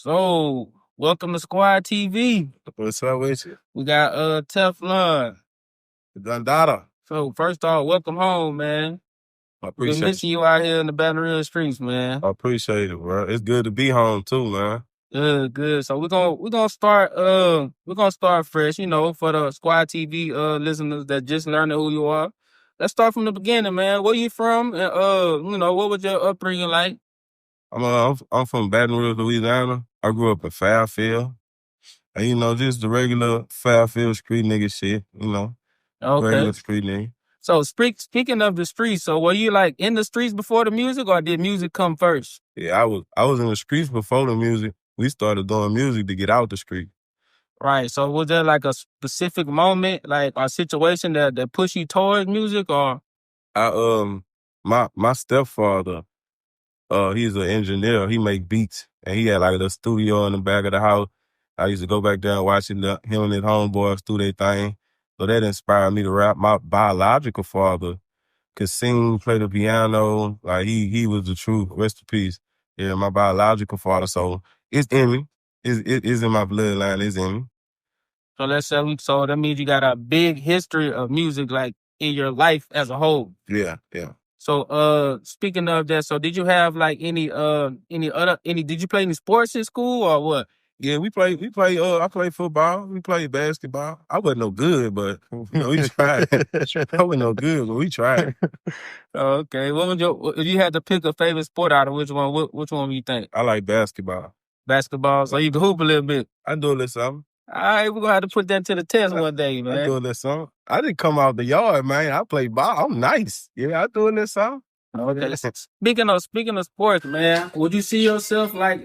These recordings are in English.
So, welcome to Squad TV. What's up with you? We got Teflon. Dundada. So, first off, welcome home, man. I Been appreciate missing you out here in the Baton Rouge streets, man. I appreciate it, bro. It's good to be home too, man. Good. So we're gonna start fresh, for the Squad TV listeners that just learning who you are. Let's start from the beginning, man. Where you from? And what was your upbringing like? I'm from Baton Rouge, Louisiana. I grew up in Fairfield. And just the regular Fairfield street nigga shit, Okay. regular street nigga. So speaking of the streets, so were you like in the streets before the music, or did music come first? Yeah, I was in the streets before the music. We started doing music to get out the street. Right. So was there like a specific moment, like a situation that pushed you towards music, or? My stepfather, he's an engineer. He make beats, and he had like a studio in the back of the house. I used to go back there and watch him and his homeboys do their thing. So that inspired me to rap. My biological father could sing, play the piano. Like he was the truth. Rest in peace. Yeah, my biological father. So it's in me. It's in my bloodline. It's in me. So let's say so that means you got a big history of music, like in your life as a whole. Yeah. So speaking of that, so did you have like any did you play any sports in school or what? Yeah, I played football, we played basketball. I wasn't no good, but we tried. I wasn't no good, but we tried. Okay. What was if you had to pick a favorite sport out of which one, which one do you think? I like basketball. Basketball. So you can hoop a little bit. I do a little something. All right, we're gonna have to put that to the test one day, man. I do a little something. I didn't come out the yard, man. I play ball. I'm nice. Yeah, I do a little something. Okay. Speaking of sports, man, would you see yourself like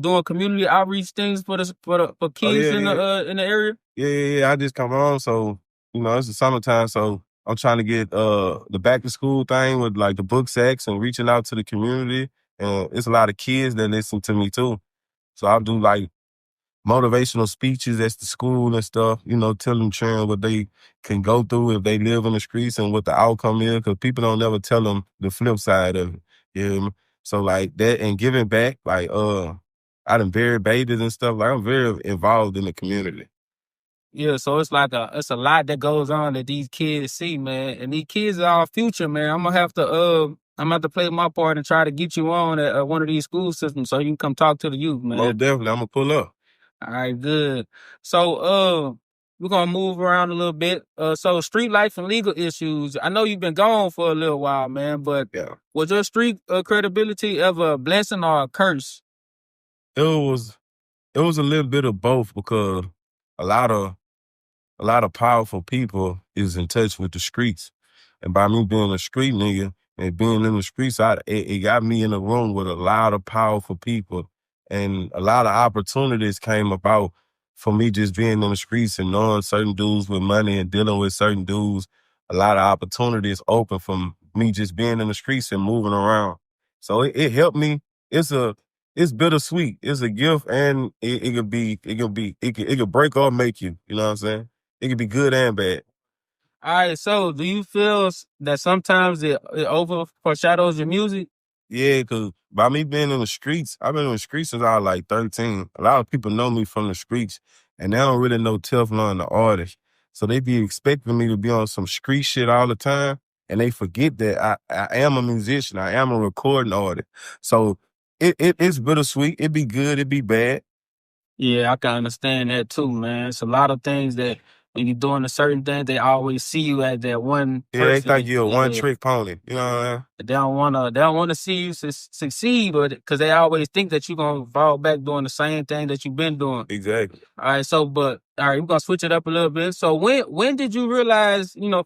doing community outreach things for kids in the area? Yeah. I just come on, so it's the summertime, so I'm trying to get the back to school thing with like the book sacks and reaching out to the community. And it's a lot of kids that listen to me too. So I'll do like motivational speeches at the school and stuff, telling children what they can go through if they live in the streets and what the outcome is, because people don't never tell them the flip side of it. You know what I mean? So like that and giving back, like I done buried babies and stuff. Like I'm very involved in the community. Yeah, so it's like it's a lot that goes on that these kids see, man. And these kids are our future, man. I'm gonna have to play my part and try to get you on at one of these school systems so you can come talk to the youth, man. Most definitely, I'm gonna pull up. All right, good. So we're gonna move around a little bit. So street life and legal issues. I know you've been gone for a little while, man, but Yeah. was your street credibility ever a blessing or a curse? It was a little bit of both, because a lot of powerful people is in touch with the streets. And by me being a street nigga and being in the streets, it got me in a room with a lot of powerful people. And a lot of opportunities came about for me just being in the streets and knowing certain dudes with money and dealing with certain dudes. A lot of opportunities open from me just being in the streets and moving around. So it helped me. It's bittersweet. It's a gift, and it could break or make you. You know what I'm saying? It could be good and bad. All right, so do you feel that sometimes it overshadows your music? Yeah, because by me being in the streets, I've been in the streets since I was like 13. A lot of people know me from the streets, and they don't really know Teflon, the artist. So they be expecting me to be on some street shit all the time, and they forget that I am a musician. I am a recording artist. So it's bittersweet. It be good. It be bad. Yeah, I can understand that too, man. It's a lot of things that when you're doing a certain thing, they always see you as that one Yeah, they person. think you're a one-trick pony. You know what I mean? They don't wanna see you succeed, but because they always think that you're gonna fall back doing the same thing that you've been doing. Exactly. All right, we're gonna switch it up a little bit. So when did you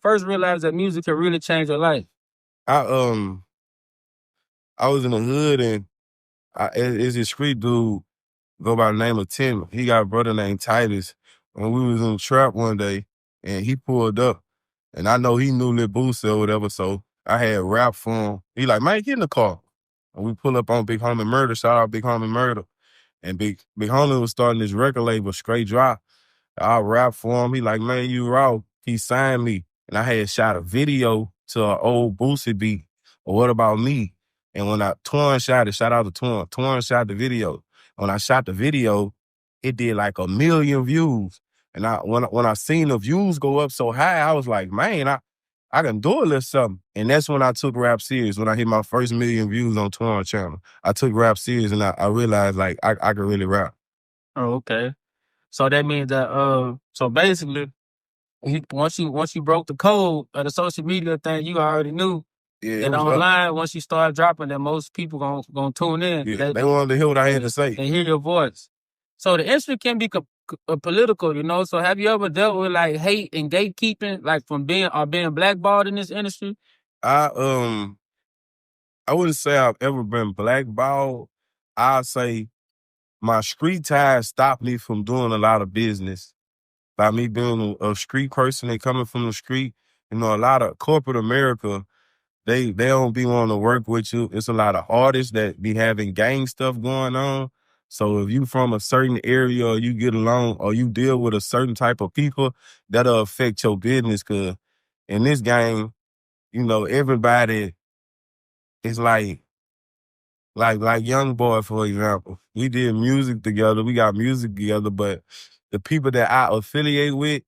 first realize that music can really change your life? I was in the hood, and it's this street dude go by the name of Tim. He got a brother named Titus. And we was in the trap one day, and he pulled up, and I know he knew Lil Boosie or whatever, so I had rap for him. He like, man, get in the car. And we pull up on Big Homie Murder. Shout out Big Homie Murder. And Big Homie was starting this record label, Straight Drop. I rap for him. He like, man, you raw. He signed me. And I had shot a video to an old Boosie beat, or What About Me? And when Twan shot it, shout out to Twan. Twan shot the video. When I shot the video, it did like 1 million views. And when I seen the views go up so high, I was like, man, I can do a little something. And that's when I took rap serious. When I hit my first 1 million views on Twan channel, I took rap serious, and I realized like I could really rap. Oh, okay. So that means that so basically once you broke the code of the social media thing, you already knew Yeah, it that was up. online, once you start dropping, that most people gonna tune in. Yeah, they wanted to hear what I had to say. They hear your voice. So the industry can be political, you know. So have you ever dealt with like hate and gatekeeping, like from being blackballed in this industry? I wouldn't say I've ever been blackballed. I'd say my street ties stopped me from doing a lot of business. By me being a street person and coming from the street, you know, a lot of corporate America, they don't be wanting to work with you. It's a lot of artists that be having gang stuff going on. So if you from a certain area or you get along or you deal with a certain type of people, that'll affect your business. Cause in this game, you know, everybody is like Young Boy, for example. We did music together. We got music together, but the people that I affiliate with,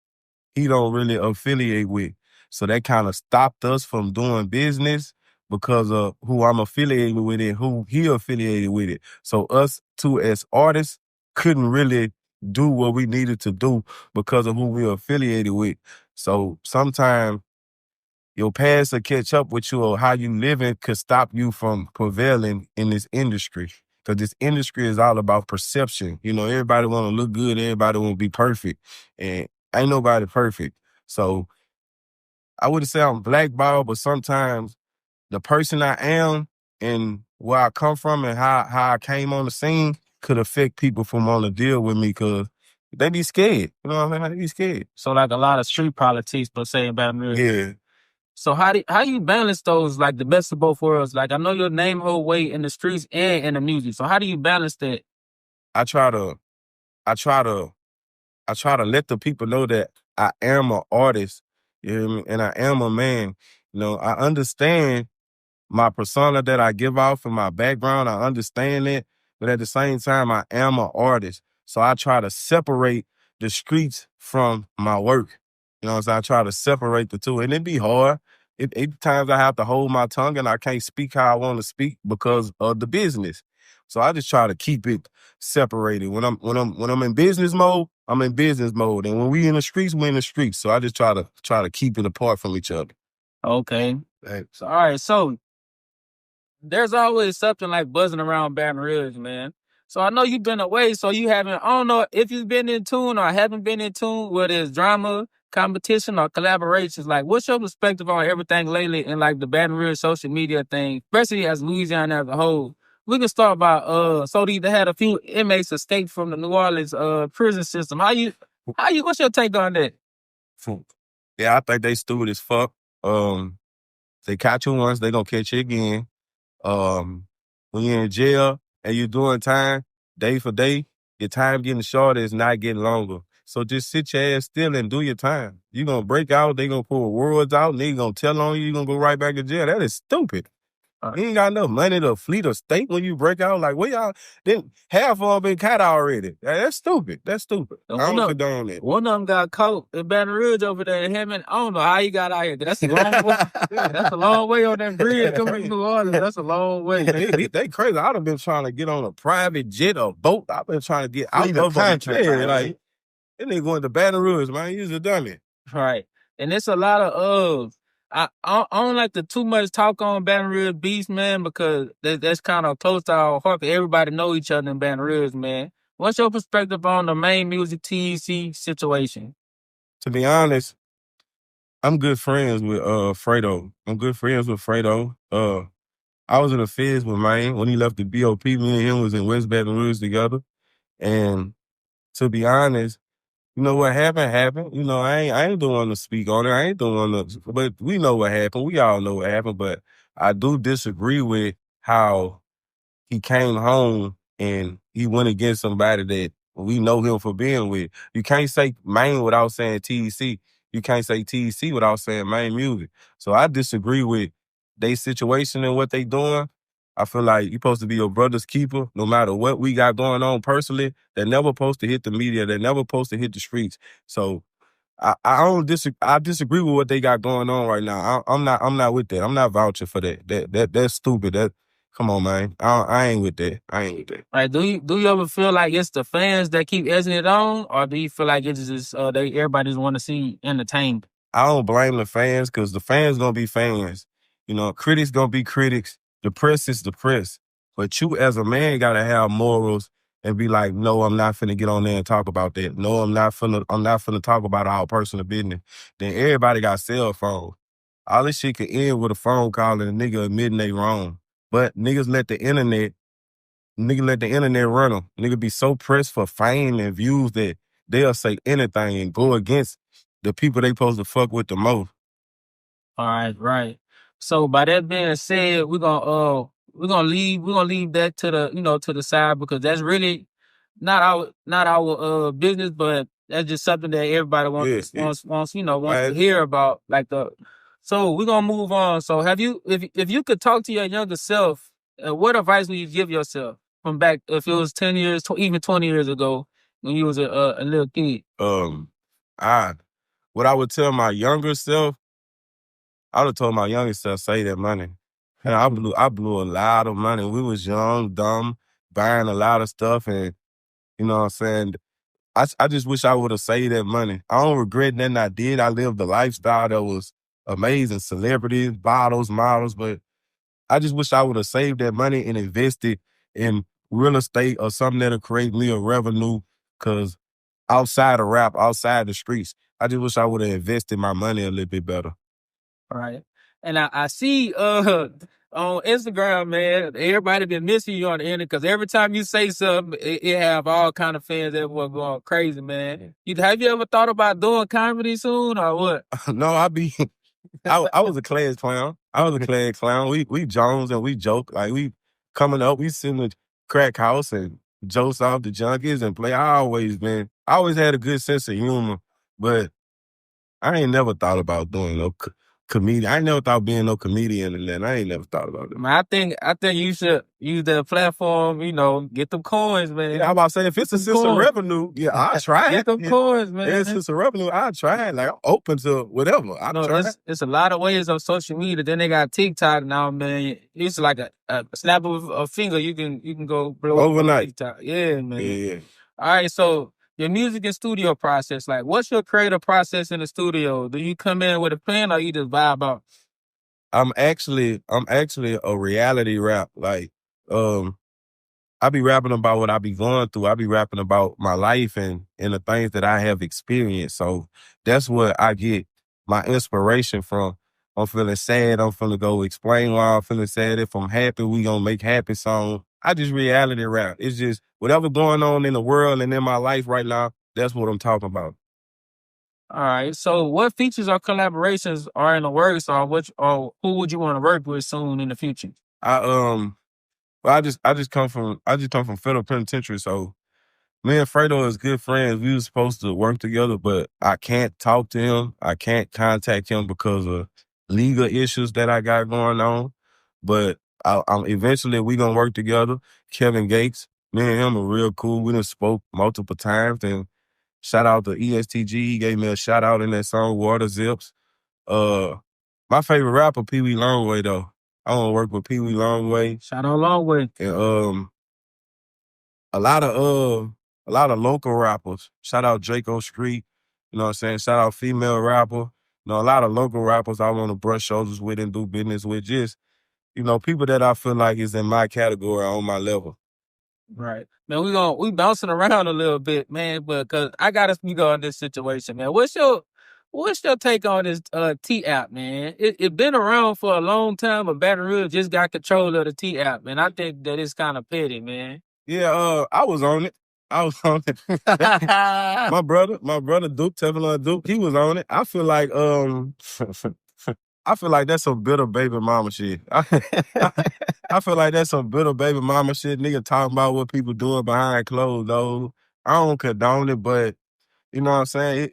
he don't really affiliate with. So that kind of stopped us from doing business because of who I'm affiliated with and who he affiliated with it. So us two as artists couldn't really do what we needed to do because of who we were affiliated with. So sometimes your past will catch up with you, or how you living could stop you from prevailing in this industry. Because this industry is all about perception. You know, everybody want to look good, everybody want to be perfect. And ain't nobody perfect. So I wouldn't say I'm blackballed, but sometimes the person I am and where I come from and how I came on the scene could affect people from wanting to deal with me because they be scared. You know what I mean? They be scared. So like a lot of street politics, per se, in Baton Rouge. Yeah. So how you balance those, like the best of both worlds? Like I know your name hold weight in the streets and in the music. So how do you balance that? I try to let the people know that I am an artist, you hear me? And I am a man. You know, I understand my persona that I give off and my background. I understand it, but at the same time, I am an artist. So I try to separate the streets from my work. You know what I'm saying? I try to separate the two, and it be hard. Times I have to hold my tongue and I can't speak how I want to speak because of the business. So I just try to keep it separated. When I'm in business mode, I'm in business mode, and when we in the streets, we in the streets. So I just try to keep it apart from each other. Okay. Hey. So all right. So there's always something like buzzing around Baton Rouge, man. So I know you've been away, so you haven't. I don't know if you've been in tune or haven't been in tune, whether it's drama, competition, or collaborations. Like, what's your perspective on everything lately in like the Baton Rouge social media thing, especially as Louisiana as a whole? We can start by so they had a few inmates escape from the New Orleans prison system. What's your take on that? Yeah, I think they stupid as fuck. They catch you once, they gonna catch you again. When you're in jail and you're doing time day for day, your time getting shorter is not getting longer. So just sit your ass still and do your time. You're gonna break out, they gonna pull words out, and they gonna tell on you, you're gonna go right back to jail. That is stupid. You ain't got enough money to flee the state when you break out. Like, where y'all, then half of them been caught already. That's stupid. That's stupid. I don't condone that. One of them got caught in Baton Rouge over there in Hammond. I don't know how he got out here. That's a long way. Yeah, that's a long way on that bridge coming to New Orleans. That's a long way. They crazy. I'd have been trying to get on a private jet or boat. I've been trying to get out of the country. Yeah, like, they nigga going to Baton Rouge, man. He's a dummy. Right. And it's a lot of I don't like to too much talk on Baton Rouge beats, man, because that's kind of close to our heart. Everybody know each other in Baton Rouge, man. What's your perspective on the main music TEC situation? To be honest, I'm good friends with Fredo. I'm good friends with Fredo. I was in the feds with Maine when he left the BOP. Me and him was in West Baton Rouge together. And to be honest, you know what happened. You know, I ain't the one to speak on it. I ain't the one to, but we know what happened. We all know what happened. But I do disagree with how he came home and he went against somebody that we know him for being with. You can't say Maine without saying TEC. You can't say TEC without saying Maine music. So I disagree with their situation and what they doing. I feel like you're supposed to be your brother's keeper, no matter what we got going on personally. They're never supposed to hit the media. They're never supposed to hit the streets. So I don't disagree. I disagree with what they got going on right now. I'm not with that. I'm not vouching for that. That's stupid. Come on, man. I ain't with that. I ain't with that. Like, do you ever feel like it's the fans that keep edging it on, or do you feel like it's just everybody just want to see entertainment? I don't blame the fans because the fans gonna be fans. You know, critics gonna be critics. The press is the press. But you as a man gotta have morals and be like, no, I'm not finna get on there and talk about that. No, I'm not finna talk about our personal business. Then everybody got cell phones. All this shit can end with a phone call and a nigga admitting they wrong. But nigga let the internet run them. Nigga be so pressed for fame and views that they'll say anything and go against the people they supposed to fuck with the most. All right, right. So by that being said, we're gonna leave that to the side because that's really not our business, but that's just something that everybody Yeah, wants yeah. wants to Man, hear about. So we're gonna move on. So have you if you could talk to your younger self, what advice would you give yourself from back if it was 10 years, even 20 years ago when you was a little kid? I what I would tell my younger self, I would have told my younger self, save that money. And I blew a lot of money. We was young, dumb, buying a lot of stuff, and you know what I'm saying. I just wish I would have saved that money. I don't regret nothing I did. I lived a lifestyle that was amazing, celebrities, bottles, models, but I just wish I would have saved that money and invested in real estate or something that'll create me a revenue. Cause outside of rap, outside the streets, I just wish I would have invested my money a little bit better. Right. And I see on Instagram, man, everybody been missing you on the internet because every time you say something, it have all kind of fans that were going crazy, man. Have you ever thought about doing comedy soon or what? No, I was a class clown. I was a class clown. We Jones and we joke. Like we coming up, we sit in the crack house and jokes off the junkies and play. I always had a good sense of humor, but I ain't never thought about doing no comedian. I ain't never thought being no comedian and then I ain't never thought about it. Man, I think you should use that platform, get them coins, man. Yeah, I'm about to say if it's a Get them sense of coins. revenue, yeah, I try Get it. them Yeah, coins, man. it's a sense of revenue, I try it. Like I'm open to whatever. I No, try it. it's a lot of ways on social media. Then they got TikTok now, man. It's like a snap of a finger. You can go blow up on Overnight. TikTok. Yeah, man. Yeah. All right, so your music and studio process, like what's your creative process in the studio? Do you come in with a plan or you just vibe out? I'm actually a reality rap. Like, I be rapping about what I be going through. I be rapping about my life and the things that I have experienced. So that's what I get my inspiration from. I'm feeling sad, I'm feeling go explain why I'm feeling sad. If I'm happy, we gonna make happy song. I just reality rap. It's just whatever going on in the world and in my life right now, that's what I'm talking about. All right, so what features or collaborations are in the works, or who would you want to work with soon in the future? I well, I just come from federal penitentiary, so me and Fredo is good friends. We were supposed to work together, but I can't talk to him. I can't contact him because of legal issues that I got going on. But I'm eventually we gonna work together. Kevin Gates, me and him are real cool. We done spoke multiple times. And shout out to ESTG. He gave me a shout out in that song Water Zips. Uh, my favorite rapper, Pee Wee Longway though. I want to work with Pee Wee Longway Shout out long way. and a lot of local rappers. Shout out Draco Street. You know what I'm saying? Shout out female rapper. A lot of local rappers I want to brush shoulders with and do business with. Just, people that I feel like is in my category on my level. Right. Man, we bouncing around a little bit, man, but cause I gotta speak on this situation, man. What's your take on this T app, man? It been around for a long time, but Baton Rouge just got control of the T app, man. I think that it's kind of petty, man. Yeah, I was on it. I was on it. my brother Duke, Teflon Duke, he was on it. I feel like that's some bitter baby mama shit. I feel like that's some bitter baby mama shit. Nigga talking about what people doing behind closed doors. I don't condone it, but you know what I'm saying?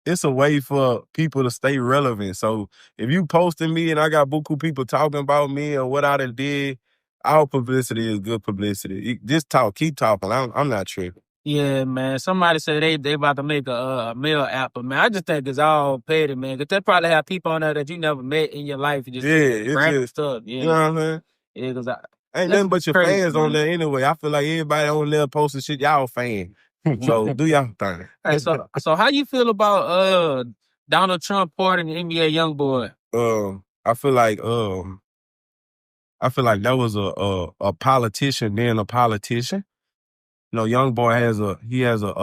it's a way for people to stay relevant. So if you posting me and I got buku people talking about me or what I done did, all publicity is good publicity. Just talk, keep talking. I'm not tripping. Yeah, man. Somebody said they about to make a mail app, but man, I just think it's all petty, man. Cause they probably have people on there that you never met in your life. You just Yeah, it's random just, stuff. you know Yeah, what I'm saying? yeah. Cause Ain't that's nothing but your crazy, fans on man. there anyway. I feel like everybody on there posting shit, y'all fan. So do y'all thing. Hey, so how you feel about Donald Trump pardoning NBA YoungBoy? I feel like that was a politician being a politician. You know, young boy has a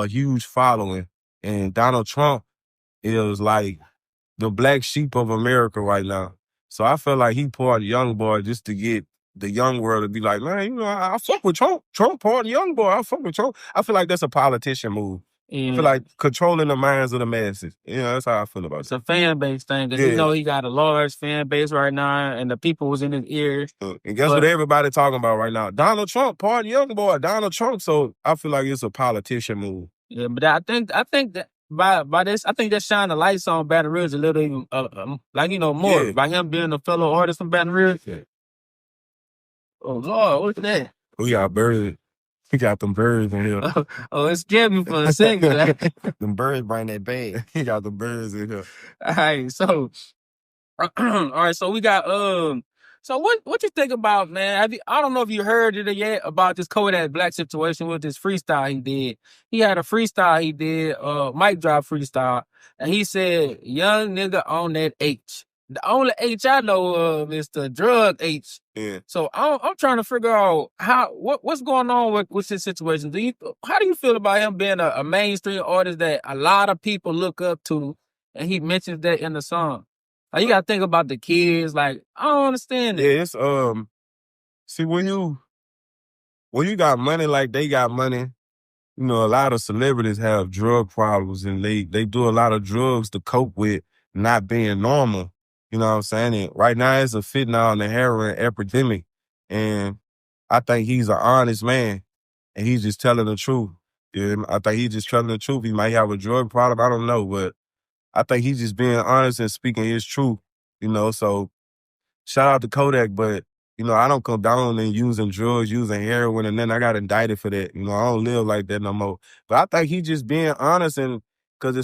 huge following, and Donald Trump is like the black sheep of America right now. So I feel like he poured young boy just to get the young world to be like, man, you know, I fuck with Trump. Trump poured young boy. I fuck with Trump. I feel like that's a politician move. I feel Yeah, like controlling the minds of the masses. You know, that's how I feel about it's it. a fan base thing. Cause he Yeah. know he got a large fan base right now, and the people was in his ears. And guess what But everybody talking about right now? Donald Trump, pardon young boy, Donald Trump. So I feel like it's a politician move. yeah, but I think that by this, I think that shine the lights on Baton Rouge a little even like more Yeah. by him being a fellow artist from Baton Rouge. Yeah. Oh Lord, what's that? We got birds. We got them birds in here. Oh, it scared me for a second. Them birds bring that bag. He got the birds in here. All right, so all right, so we got so what you think about, man? I don't know if you heard it yet about this Kodak Black situation with this freestyle he did. He had a freestyle he did, mic drop freestyle, and he said, "Young nigga on that H." The only H I know of is the drug H. Yeah. So I'm trying to figure out what's going on with this situation. How do you feel about him being a mainstream artist that a lot of people look up to, and he mentions that in the song? Like, you gotta think about the kids. Like, I don't understand it. Yeah, it's see when you got money like they got money, you know, a lot of celebrities have drug problems and they do a lot of drugs to cope with not being normal. You know what I'm saying? And right now it's a fentanyl and a heroin epidemic. And I think he's an honest man and he's just telling the truth. Yeah, I think he's just telling the truth. He might have a drug problem, I don't know, but I think he's just being honest and speaking his truth, you know. So shout out to Kodak, but you know, I don't condone in using drugs, using heroin, and then I got indicted for that. You know, I don't live like that no more. But I think he just being honest, and because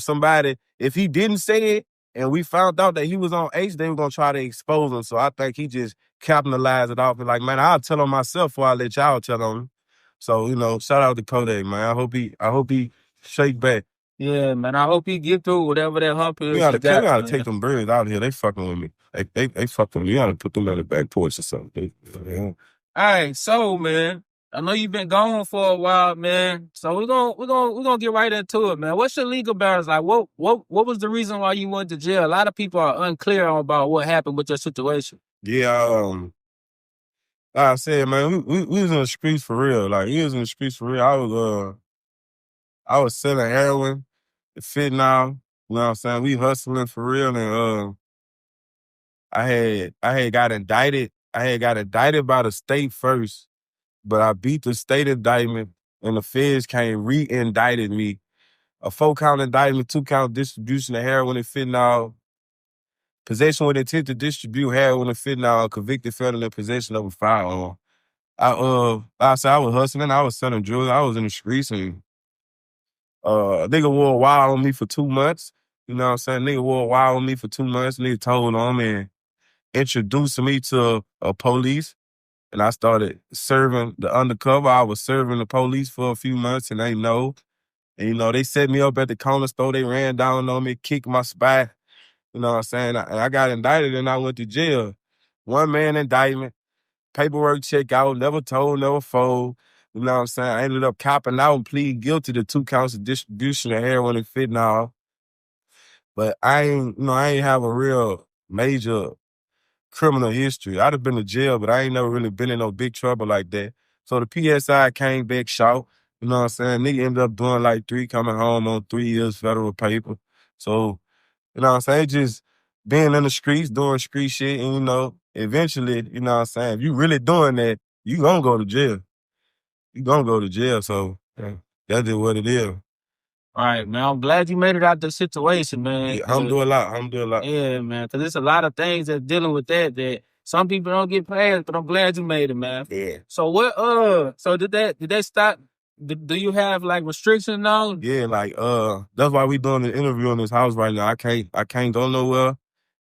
if he didn't say it and we found out that he was on H, they were gonna try to expose him. So I think he just capitalized it off and like, man, I'll tell him myself before I let y'all tell him. So, you know, shout out to Kodak, man. I hope he shake back. Yeah, man. I hope he get through whatever that hump is. We He got, gotta man. take them birds out of here. They fucking with me. They fucking with me. You gotta put them on the back porch or something. Yeah. All right, so man, I know you've been gone for a while, man. So we're gonna get right into it, man. What's your legal battles like? What was the reason why you went to jail? A lot of people are unclear about what happened with your situation. Yeah, like I said, man, we was in the streets for real. Like, we was in the streets for real. I was selling heroin, fentanyl, you know what I'm saying? We hustling for real, and I had got indicted. I had got indicted by the state first, but I beat the state indictment, and the feds came re-indicted me. A 4-count indictment, 2-count distribution of heroin and fentanyl, possession with intent to distribute heroin and fentanyl, convicted felon in possession of a firearm. I said I was hustling, I was selling drugs, I was in the streets, and a nigga wore a wire on me for 2 months. You know what I'm saying? Nigga wore a wire on me for 2 months. Nigga told on me and introduced me to a police. And I started serving the undercover. I was serving the police for a few months and they know. And, you know, they set me up at the corner store. They ran down on me, kicked my spine. You know what I'm saying? I got indicted and I went to jail. 1-man indictment, paperwork check out, never told, never fold. You know what I'm saying? I ended up copping out and pleading guilty to 2 counts of distribution of heroin and fentanyl. But I ain't have a real major criminal history. I'd have been to jail, but I ain't never really been in no big trouble like that. So the PSI came back short. You know what I'm saying? Nigga ended up doing like 3, coming home on 3 years federal paper. So, you know what I'm saying? Just being in the streets, doing street shit, and, you know, eventually, you know what I'm saying? If you really doing that, you gonna go to jail. You gonna go to jail, so yeah, that's just what it is. All right, man. I'm glad you made it out the situation, man. Yeah, I'm doing a lot. I'm doing a lot. Yeah, man. Because there's a lot of things that's dealing with that some people don't get past. But I'm glad you made it, man. Yeah. So what? So did they stop? Do you have like restrictions now? Yeah, like that's why we doing the interview in this house right now. I can't go nowhere.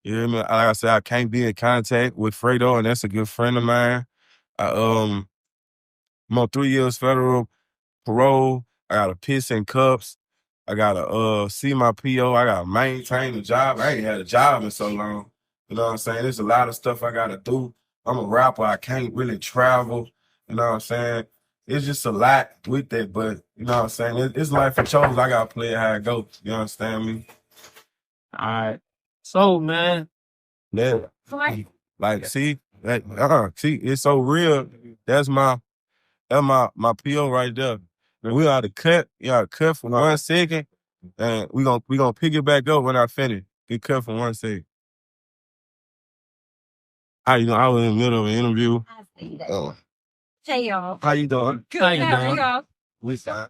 You hear me? Like I said, I can't be in contact with Fredo, and that's a good friend of mine. I'm on 3 years federal parole. I got to piss in cups. I gotta see my PO. I gotta maintain the job. I ain't had a job in so long. You know what I'm saying? There's a lot of stuff I gotta do. I'm a rapper. I can't really travel. You know what I'm saying? It's just a lot with that, but you know what I'm saying? It's life for chose. I gotta play it how it goes. You understand me? All right. So, man. Yeah. Like, see, it's so real. That's my PO right there. And we ought to cut. You ought to cut for 1 second, and we gonna pick it back up when I finish. Get cut for 1 second. How you know? I was in the middle of an interview. Oh. Hey y'all. How you doing? Good. How you How are doing? y'all? We fine.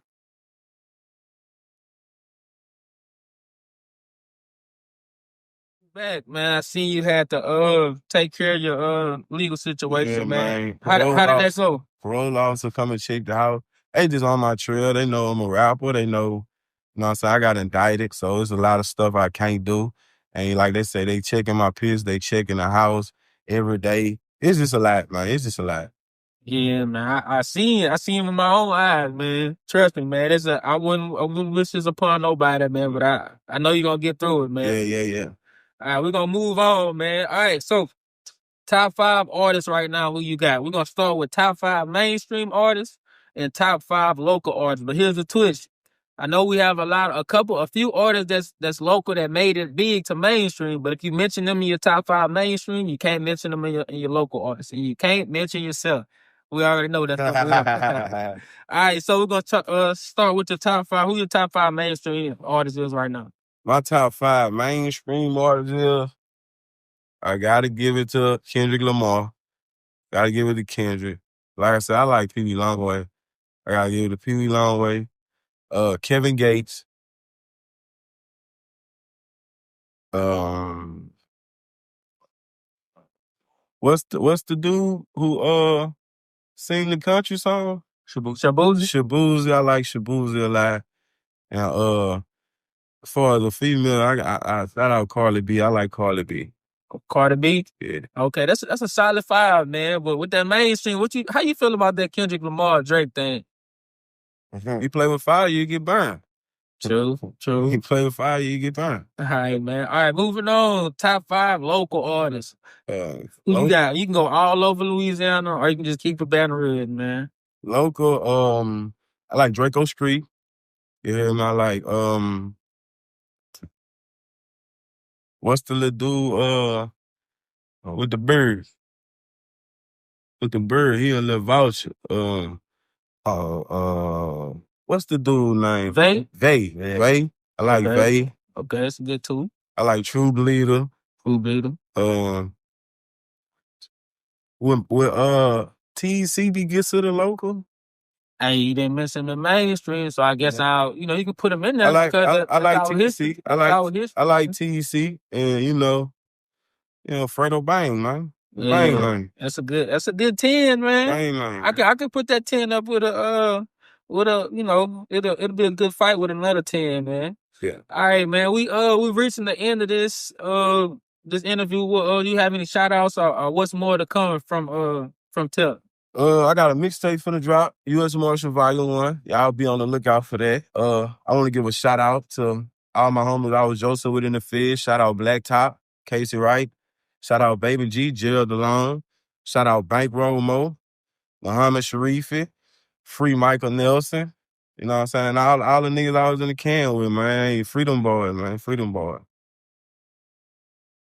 Back, man. I seen you had to take care of your legal situation, Yeah, man. man. How did that go? Parole officer come and check the house. They just on my trail. They know I'm a rapper. They know, you know what I'm saying? I got indicted, so there's a lot of stuff I can't do. And like they say, they checking my piss, they checking the house every day. It's just a lot, man. It's just a lot. Yeah, man. I seen with my own eyes, man. Trust me, man. I wouldn't wish this upon nobody, man. But I know you're gonna get through it, man. Yeah. All right, we're gonna move on, man. All right, so top 5 artists right now. Who you got? We're gonna start with top 5 mainstream artists and top 5 local artists. But here's the twist. I know we have a few artists that's local that made it big to mainstream. But if you mention them in your top 5 mainstream, you can't mention them in your local artists, and you can't mention yourself. We already know that's all right, so we're gonna start with your top 5. Who your top 5 mainstream artists is right now? My top 5 mainstream artists is, I gotta give it to Kendrick Lamar. Gotta give it to Kendrick. Like I said, I like Pee Wee Longway. I gotta give it to Pee Wee Longway. Kevin Gates. What's the dude who sing the country song? Shabuzi? Shabuzi. I like Shabuzi a lot. And as far as a female, I shout out Carly B. I like Carly B. Cardi B? Yeah. Okay, that's a solid 5, man. But with that mainstream, how you feel about that Kendrick Lamar Drake thing? You play with fire, you get burned. True. You play with fire, you get burned. All right, man. All right, moving on. Top 5 local artists. Who you got? You can go all over Louisiana, or you can just keep it Baton Rouge, man. Local, I like Draco Street. You hear me? I like what's the little dude with the bird? With the bird, he a little voucher. What's the dude name? Vay? Vay. I like Vay. Okay, that's a good too. I like True Bleeder. When TCB gets to the local. Hey, you didn't mention the mainstream, so I guess you can put them in there. I like TC. I like TC, and you know, Fredo Bang, man. Bang, man. That's a good 10, man. Bang, man. I could put that 10 up with a it'll be a good fight with another 10, man. Yeah. All right, man. We're reaching the end of this interview. Do you have any shout outs or what's more to come from Tep? I got a mixtape for the drop, U.S. Marshal Volume 1. Y'all be on the lookout for that. I want to give a shout out to all my homies I was Joseph with in the Fed. Shout out Blacktop, Casey Wright. Shout out Baby G, Gerald DeLong. Shout out Bankroll Mo, Muhammad Sharifi, Free Michael Nelson. You know what I'm saying? All the niggas I was in the can with, man. Freedom Boy, man. Freedom Boy.